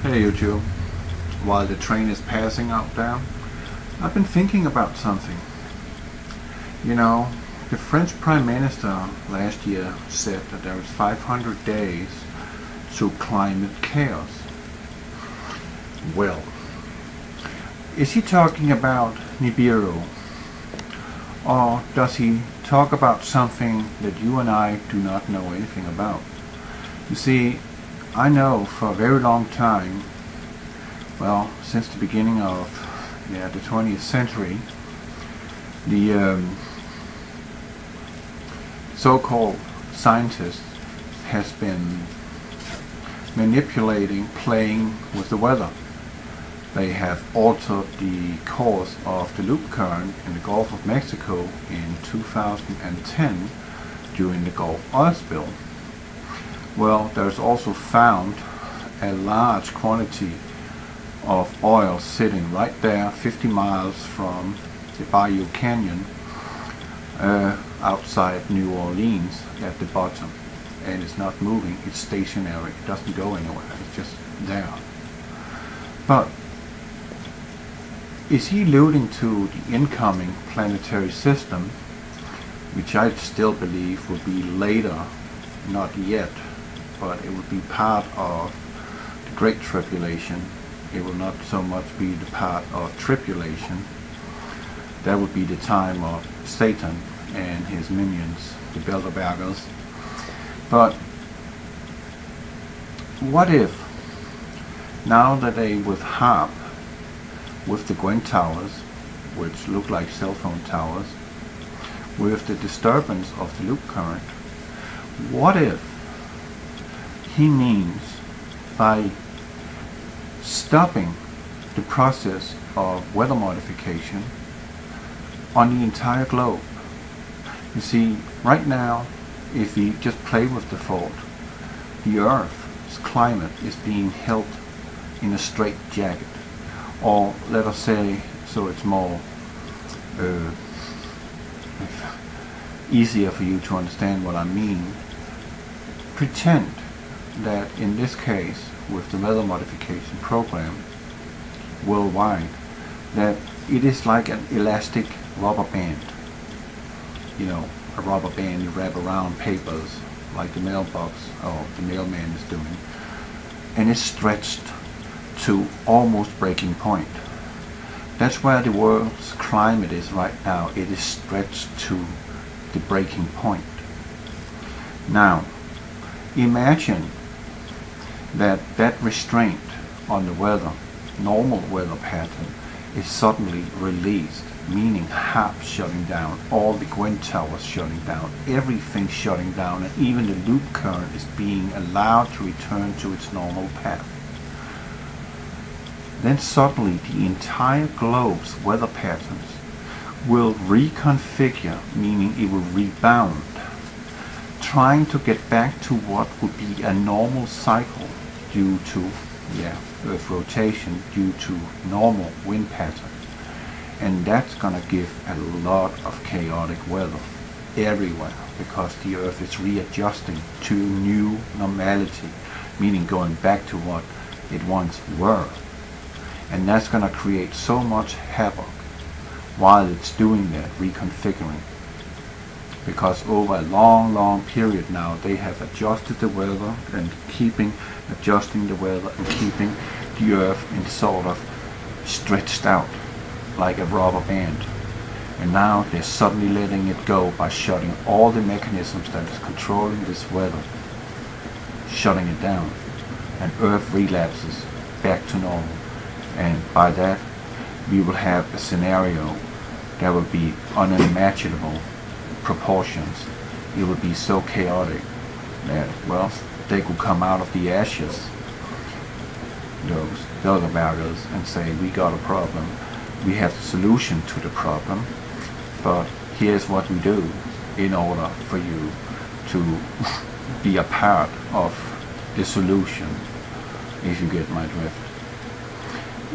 Hey YouTube, while the train is passing out there, I've been thinking about something. You know, the French Prime Minister last year said that there is 500 days to climate chaos. Well, is he talking about Nibiru? Or does he talk about something that you and I do not know anything about? You see, I know for a very long time, well, since the beginning of the 20th century, the so-called scientists has been manipulating, playing with the weather. They have altered the course of the loop current in the Gulf of Mexico in 2010 during the Gulf oil spill. Well, there's also found a large quantity of oil sitting right there 50 miles from the Bayou Canyon outside New Orleans at the bottom, and it's not moving, it's stationary, it doesn't go anywhere, it's just there. But is he alluding to the incoming planetary system, which I still believe will be later, not yet, but it will be part of the Great Tribulation. It will not so much be the part of tribulation. That would be the time of Satan and his minions, the Bilderbergers. But what if, now that they with HARP, with the Gwen towers, which look like cell phone towers, with the disturbance of the loop current, what if he means by stopping the process of weather modification on the entire globe? You see, right now, if we just play with the thought, the Earth's climate is being held in a straight jacket, or let us say, so it's more easier for you to understand what I mean. Pretend that in this case, with the weather modification program worldwide, that it is like an elastic rubber band. You know, a rubber band you wrap around papers like the mailbox or the mailman is doing, and it's stretched to almost breaking point. That's where the world's climate is right now. It is stretched to the breaking point. Now, imagine that restraint on the weather, normal weather pattern, is suddenly released, meaning HARP shutting down, all the Gwen towers shutting down, everything shutting down, and even the loop current is being allowed to return to its normal path. Then suddenly the entire globe's weather patterns will reconfigure, meaning it will rebound, trying to get back to what would be a normal cycle due to Earth rotation, due to normal wind pattern. And that's going to give a lot of chaotic weather everywhere, because the Earth is readjusting to new normality, meaning going back to what it once were. And that's going to create so much havoc while it's doing that reconfiguring, because over a long period now they have adjusted the weather and adjusting the weather and keeping the Earth in sort of stretched out like a rubber band. And now they're suddenly letting it go by shutting all the mechanisms that is controlling this weather, shutting it down, and Earth relapses back to normal. And by that we will have a scenario that will be unimaginable proportions. It would be so chaotic that, well, they could come out of the ashes, those Bilderbergers, and say, we got a problem, we have the solution to the problem, but here's what we do in order for you to be a part of the solution, if you get my drift.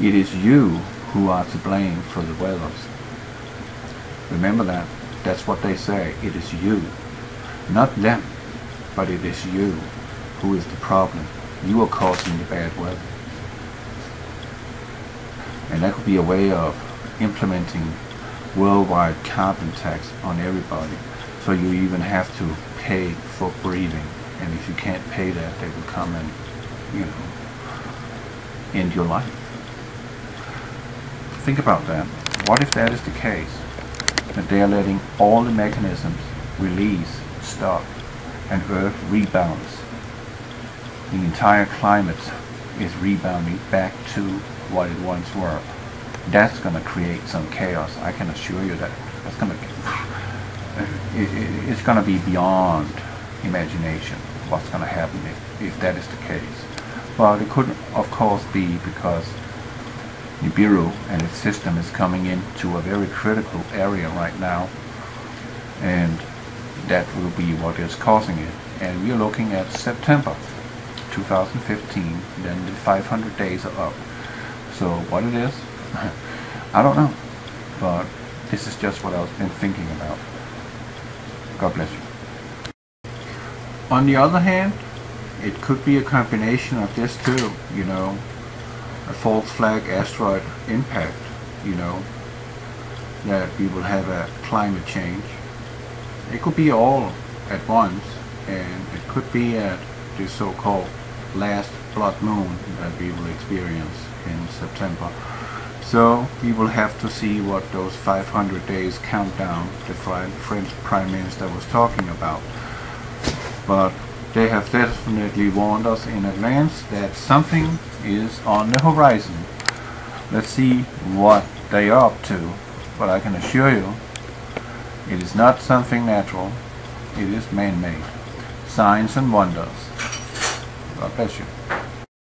It is you who are to blame for the weathers. Remember that. That's what they say. It is you. Not them, but it is you who is the problem. You are causing the bad weather. And that could be a way of implementing worldwide carbon tax on everybody. So you even have to pay for breathing. And if you can't pay that, they will come and, end your life. Think about that. What if that is the case? That they are letting all the mechanisms release, stop, and Earth rebounds. The entire climate is rebounding back to what it once were. That's going to create some chaos. I can assure you that. That's going to. It's going to be beyond imagination what's going to happen if that is the case. But it could, of course, be because Nibiru and its system is coming into a very critical area right now, and that will be what is causing it. And we are looking at September 2015, then the 500 days are up. So what it is, I don't know, but this is just what I've been thinking about. God bless you. On the other hand, it could be a combination of this too, a false flag asteroid impact, that we will have a climate change. It could be all at once, and it could be at the so-called last blood moon that we will experience in September. So we will have to see what those 500 days countdown the French Prime Minister was talking about. But they have definitely warned us in advance that something is on the horizon. Let's see what they are up to. But I can assure you, it is not something natural. It is man-made. Signs and wonders. God bless you.